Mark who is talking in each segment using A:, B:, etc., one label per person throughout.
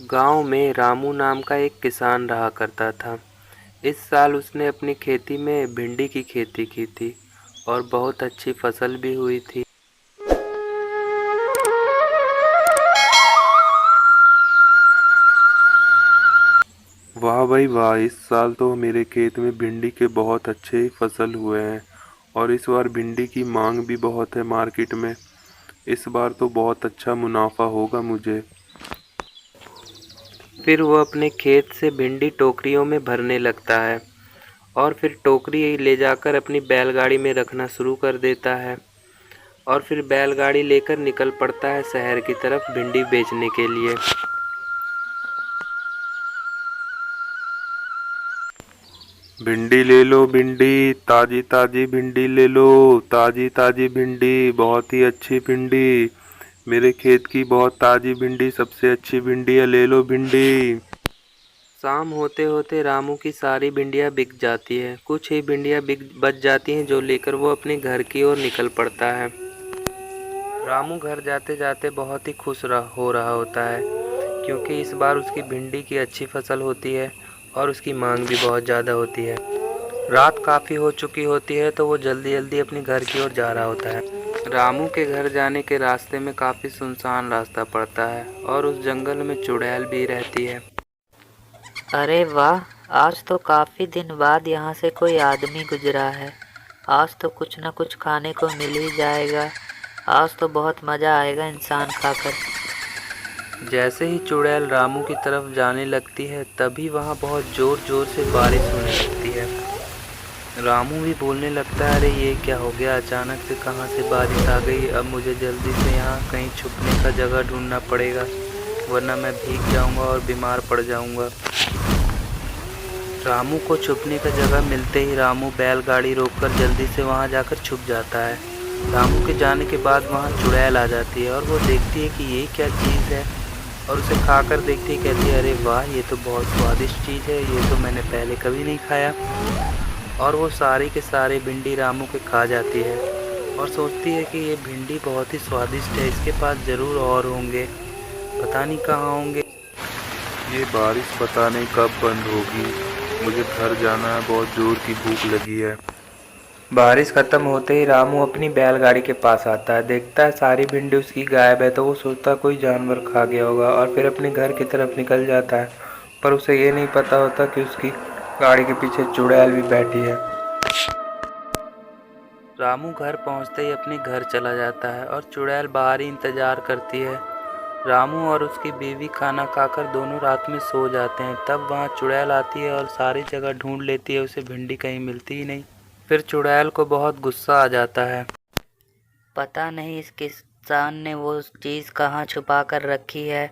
A: गांव में रामू नाम का एक किसान रहा करता था। इस साल उसने अपनी खेती में भिंडी की खेती की थी और बहुत अच्छी फसल भी हुई थी।
B: वाह भाई वाह, इस साल तो मेरे खेत में भिंडी के बहुत अच्छे फसल हुए हैं। और इस बार भिंडी की मांग भी बहुत है मार्केट में। इस बार तो बहुत अच्छा मुनाफा होगा मुझे।
A: फिर वो अपने खेत से भिंडी टोकरियों में भरने लगता है और फिर टोकरी ले जाकर अपनी बैलगाड़ी में रखना शुरू कर देता है और फिर बैलगाड़ी लेकर निकल पड़ता है शहर की तरफ भिंडी बेचने के लिए।
B: भिंडी ले लो भिंडी, ताजी ताजी भिंडी ले लो। ताजी ताजी भिंडी, बहुत ही अच्छी भिंडी। मेरे खेत की बहुत ताजी भिंडी सबसे अच्छी भिंडी है, ले लो भिंडी।
A: शाम होते होते रामू की सारी भिंडियाँ बिक जाती है। कुछ ही भिंडियाँ बिक बच जाती हैं जो लेकर वो अपने घर की ओर निकल पड़ता है। रामू घर जाते जाते बहुत ही हो रहा होता है क्योंकि इस बार उसकी भिंडी की अच्छी फसल होती है और उसकी मांग भी बहुत ज़्यादा होती है। रात काफ़ी हो चुकी होती है तो वो जल्दी जल्दी अपने घर की ओर जा रहा होता है। रामू के घर जाने के रास्ते में काफ़ी सुनसान रास्ता पड़ता है और उस जंगल में चुड़ैल भी रहती है।
C: अरे वाह, आज तो काफ़ी दिन बाद यहाँ से कोई आदमी गुजरा है। आज तो कुछ न कुछ खाने को मिल ही जाएगा। आज तो बहुत मज़ा आएगा इंसान खाकर।
A: जैसे ही चुड़ैल रामू की तरफ जाने लगती है तभी वहाँ बहुत ज़ोर ज़ोर से बारिश होने लगती है। रामू भी बोलने लगता है, अरे ये क्या हो गया, अचानक से कहाँ से बारिश आ गई। अब मुझे जल्दी से यहाँ कहीं छुपने का जगह ढूंढना पड़ेगा वरना मैं भीग जाऊँगा और बीमार पड़ जाऊँगा। रामू को छुपने का जगह मिलते ही रामू बैलगाड़ी रोककर जल्दी से वहाँ जाकर छुप जाता है। रामू के जाने के बाद वहाँ चुड़ैल आ जाती है और वो देखती है कि ये क्या चीज़ है और उसे खाकर देखती है, कहती है, अरे वाह, ये तो बहुत स्वादिष्ट चीज़ है, ये तो मैंने पहले कभी नहीं खाया। और वो सारी के सारे भिंडी रामू के खा जाती है और सोचती है कि ये भिंडी बहुत ही स्वादिष्ट है, इसके पास ज़रूर और होंगे, पता नहीं कहाँ होंगे।
B: ये बारिश पता नहीं कब बंद होगी। मुझे घर जाना है, बहुत जोर की भूख लगी है।
A: बारिश खत्म होते ही रामू अपनी बैलगाड़ी के पास आता है, देखता है सारी भिंडी उसकी गायब है तो वो सोचता है कोई जानवर खा गया होगा और फिर अपने घर की तरफ निकल जाता है। पर उसे ये नहीं पता होता कि उसकी गाड़ी के पीछे चुड़ैल भी बैठी है। रामू घर पहुंचते ही अपने घर चला जाता है और चुड़ैल बाहर ही इंतजार करती है। रामू और उसकी बीवी खाना खाकर दोनों रात में सो जाते हैं। तब वहाँ चुड़ैल आती है और सारी जगह ढूंढ लेती है, उसे भिंडी कहीं मिलती ही नहीं। फिर चुड़ैल को बहुत गुस्सा आ जाता है।
C: पता नहीं इस किसान ने वो चीज़ कहाँ छुपा कर रखी है।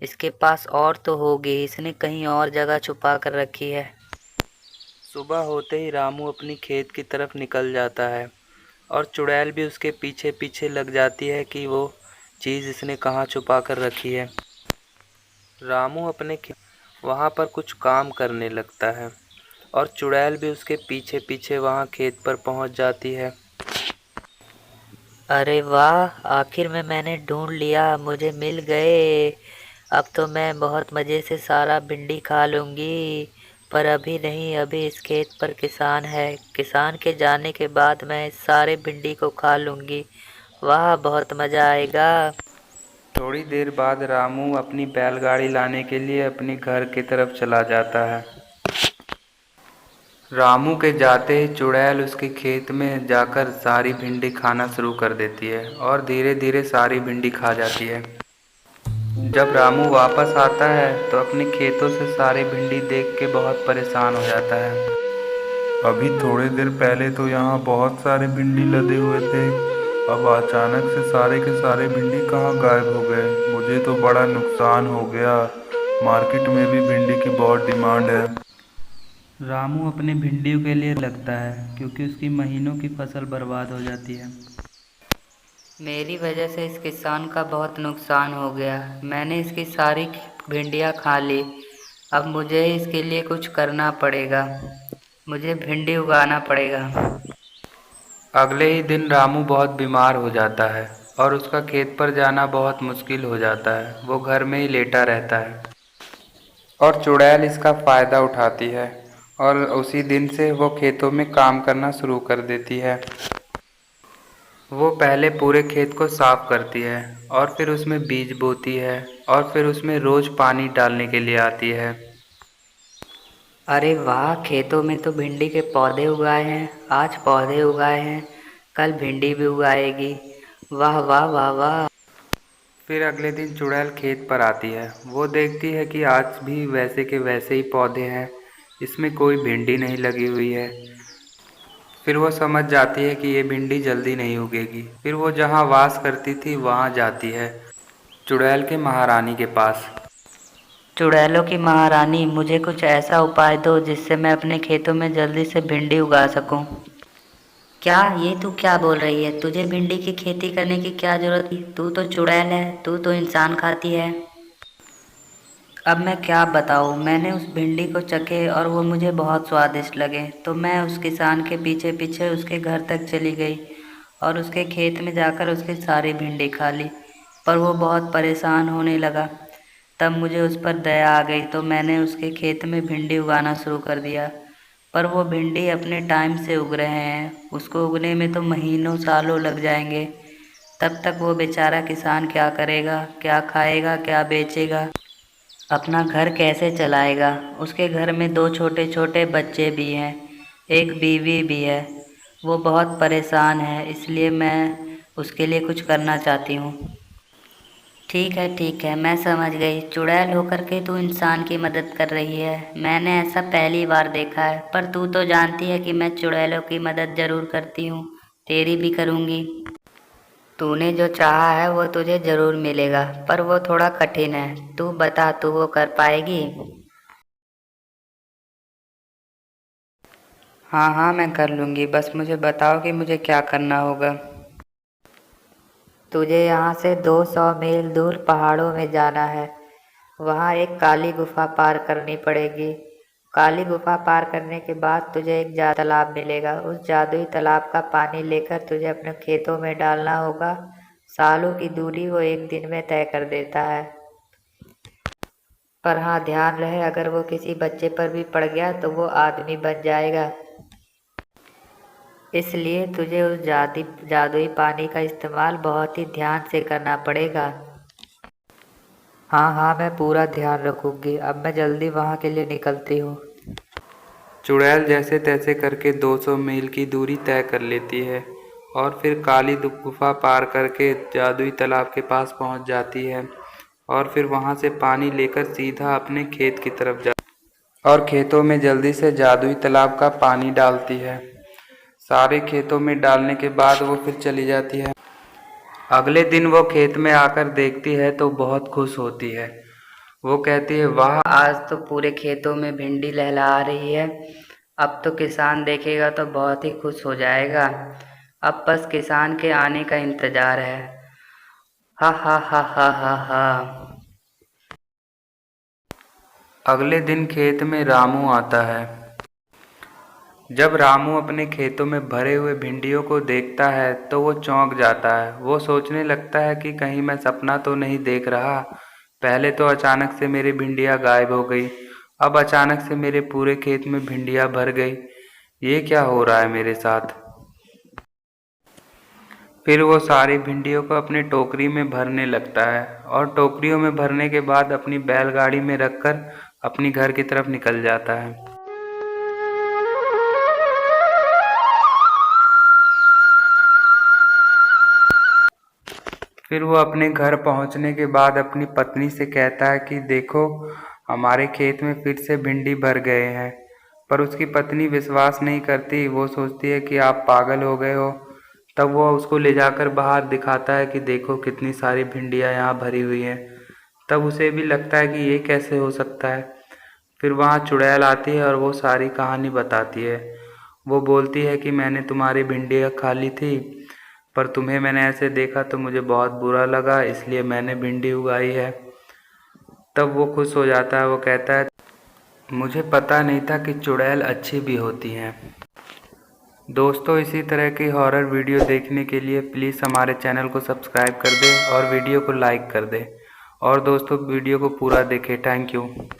C: इसके पास और तो होगी, इसने कहीं और जगह छुपा कर रखी है।
A: सुबह होते ही रामू अपनी खेत की तरफ निकल जाता है और चुड़ैल भी उसके पीछे पीछे लग जाती है कि वो चीज़ इसने कहाँ छुपा कर रखी है। रामू अपने वहाँ पर कुछ काम करने लगता है और चुड़ैल भी उसके पीछे पीछे वहाँ खेत पर पहुँच जाती है।
C: अरे वाह, आखिर में मैंने ढूंढ लिया, मुझे मिल गए। अब तो मैं बहुत मज़े से सारा भिंडी खा लूँगी। पर अभी नहीं, अभी इस खेत पर किसान है। किसान के जाने के बाद मैं इस सारे भिंडी को खा लूँगी। वाह, बहुत मज़ा आएगा।
A: थोड़ी देर बाद रामू अपनी बैलगाड़ी लाने के लिए अपने घर की तरफ चला जाता है। रामू के जाते ही चुड़ैल उसके खेत में जाकर सारी भिंडी खाना शुरू कर देती है और धीरे धीरे सारी भिंडी खा जाती है। जब रामू वापस आता है तो अपने खेतों से सारी भिंडी देख के बहुत परेशान हो जाता है।
B: अभी थोड़ी देर पहले तो यहाँ बहुत सारे भिंडी लदे हुए थे, अब अचानक से सारे के सारे भिंडी कहाँ गायब हो गए। मुझे तो बड़ा नुकसान हो गया। मार्केट में भी भिंडी की बहुत डिमांड है।
A: रामू अपने भिंडियों के लिए लगता है क्योंकि उसकी महीनों की फसल बर्बाद हो जाती है।
C: मेरी वजह से इस किसान का बहुत नुकसान हो गया। मैंने इसकी सारी भिंडियाँ खा ली। अब मुझे इसके लिए कुछ करना पड़ेगा। मुझे भिंडी उगाना पड़ेगा।
A: अगले ही दिन रामू बहुत बीमार हो जाता है और उसका खेत पर जाना बहुत मुश्किल हो जाता है। वो घर में ही लेटा रहता है। और चुड़ैल इसका फ़ायदा उठाती है और उसी दिन से वो खेतों में काम करना शुरू कर देती है। वो पहले पूरे खेत को साफ करती है और फिर उसमें बीज बोती है और फिर उसमें रोज़ पानी डालने के लिए आती है।
C: अरे वाह, खेतों में तो भिंडी के पौधे उगाए हैं। आज पौधे उगाए हैं, कल भिंडी भी उगाएगी। वाह वाह वाह वाह।
A: फिर अगले दिन चुड़ैल खेत पर आती है। वो देखती है कि आज भी वैसे के वैसे ही पौधे हैं, इसमें कोई भिंडी नहीं लगी हुई है। फिर वो समझ जाती है कि ये भिंडी जल्दी नहीं उगेगी। फिर वो जहाँ वास करती थी वहाँ जाती है, चुड़ैल के महारानी के पास।
C: चुड़ैलों की महारानी, मुझे कुछ ऐसा उपाय दो जिससे मैं अपने खेतों में जल्दी से भिंडी उगा सकूं। क्या ये तू क्या बोल रही है? तुझे भिंडी की खेती करने की क्या जरूरत थी? तू तो चुड़ैल है, तू तो इंसान खाती है। अब मैं क्या बताऊँ, मैंने उस भिंडी को चखे और वो मुझे बहुत स्वादिष्ट लगे, तो मैं उस किसान के पीछे पीछे उसके घर तक चली गई और उसके खेत में जाकर उसकी सारी भिंडी खा ली। पर वो बहुत परेशान होने लगा। तब मुझे उस पर दया आ गई, तो मैंने उसके खेत में भिंडी उगाना शुरू कर दिया। पर वो भिंडी अपने टाइम से उग रहे हैं, उसको उगने में तो महीनों सालों लग जाएंगे। तब तक वो बेचारा किसान क्या करेगा, क्या खाएगा, क्या बेचेगा, अपना घर कैसे चलाएगा? उसके घर में 2 छोटे छोटे बच्चे भी हैं, एक बीवी भी है। वो बहुत परेशान है, इसलिए मैं उसके लिए कुछ करना चाहती हूँ। ठीक है, मैं समझ गई। चुड़ैल होकर के तू इंसान की मदद कर रही है। मैंने ऐसा पहली बार देखा है, पर तू तो जानती है कि मैं चुड़ैलों की मदद ज़रूर करती हूँ, तेरी भी करूँगी। तूने जो चाहा है वो तुझे ज़रूर मिलेगा, पर वो थोड़ा कठिन है। तू बता, तू वो कर पाएगी? हाँ हाँ, मैं कर लूँगी। बस मुझे बताओ कि मुझे क्या करना होगा। तुझे यहाँ से 200 मील दूर पहाड़ों में जाना है। वहाँ एक काली गुफा पार करनी पड़ेगी। काली गुफा पार करने के बाद तुझे एक तालाब मिलेगा। उस जादुई तालाब का पानी लेकर तुझे अपने खेतों में डालना होगा। सालों की दूरी वो एक दिन में तय कर देता है। पर हाँ, ध्यान रहे, अगर वो किसी बच्चे पर भी पड़ गया तो वो आदमी बन जाएगा। इसलिए तुझे उस जादुई पानी का इस्तेमाल बहुत ही ध्यान से करना पड़ेगा। हाँ, मैं पूरा ध्यान रखूंगी। अब मैं जल्दी वहाँ के लिए निकलती हूँ।
A: चुड़ैल जैसे तैसे करके 200 मील की दूरी तय कर लेती है और फिर काली गुफा पार करके जादुई तालाब के पास पहुँच जाती है और फिर वहाँ से पानी लेकर सीधा अपने खेत की तरफ और खेतों में जल्दी से जादुई तालाब का पानी डालती है। सारे खेतों में डालने के बाद वो फिर चली जाती है। अगले दिन वो खेत में आकर देखती है तो बहुत खुश होती है। वो कहती है, वाह,
C: आज तो पूरे खेतों में भिंडी लहला रही है। अब तो किसान देखेगा तो बहुत ही खुश हो जाएगा। अब बस किसान के आने का इंतजार है। हा हा हा हा हा हा।
A: अगले दिन खेत में रामू आता है। जब रामू अपने खेतों में भरे हुए भिंडियों को देखता है तो वो चौंक जाता है। वो सोचने लगता है कि कहीं मैं सपना तो नहीं देख रहा। पहले तो अचानक से मेरी भिंडियाँ गायब हो गई, अब अचानक से मेरे पूरे खेत में भिंडियाँ भर गई। ये क्या हो रहा है मेरे साथ? फिर वो सारी भिंडियों को अपनी टोकरी में भरने लगता है और टोकरियों में भरने के बाद अपनी बैलगाड़ी में रखकर अपनी घर की तरफ निकल जाता है। फिर वो अपने घर पहुंचने के बाद अपनी पत्नी से कहता है कि देखो, हमारे खेत में फिर से भिंडी भर गए हैं। पर उसकी पत्नी विश्वास नहीं करती। वो सोचती है कि आप पागल हो गए हो। तब वो उसको ले जाकर बाहर दिखाता है कि देखो कितनी सारी भिंडियाँ यहाँ भरी हुई हैं। तब उसे भी लगता है कि ये कैसे हो सकता है। फिर वहाँ चुड़ैल आती है और वो सारी कहानी बताती है। वो बोलती है कि मैंने तुम्हारी भिंडियाँ खा ली थी, पर तुम्हें मैंने ऐसे देखा तो मुझे बहुत बुरा लगा, इसलिए मैंने भिंडी उगाई है। तब वो खुश हो जाता है। वो कहता है, मुझे पता नहीं था कि चुड़ैल अच्छी भी होती हैं। दोस्तों, इसी तरह की हॉरर वीडियो देखने के लिए प्लीज़ हमारे चैनल को सब्सक्राइब कर दें और वीडियो को लाइक कर दें। और दोस्तों, वीडियो को पूरा देखें। Thank you.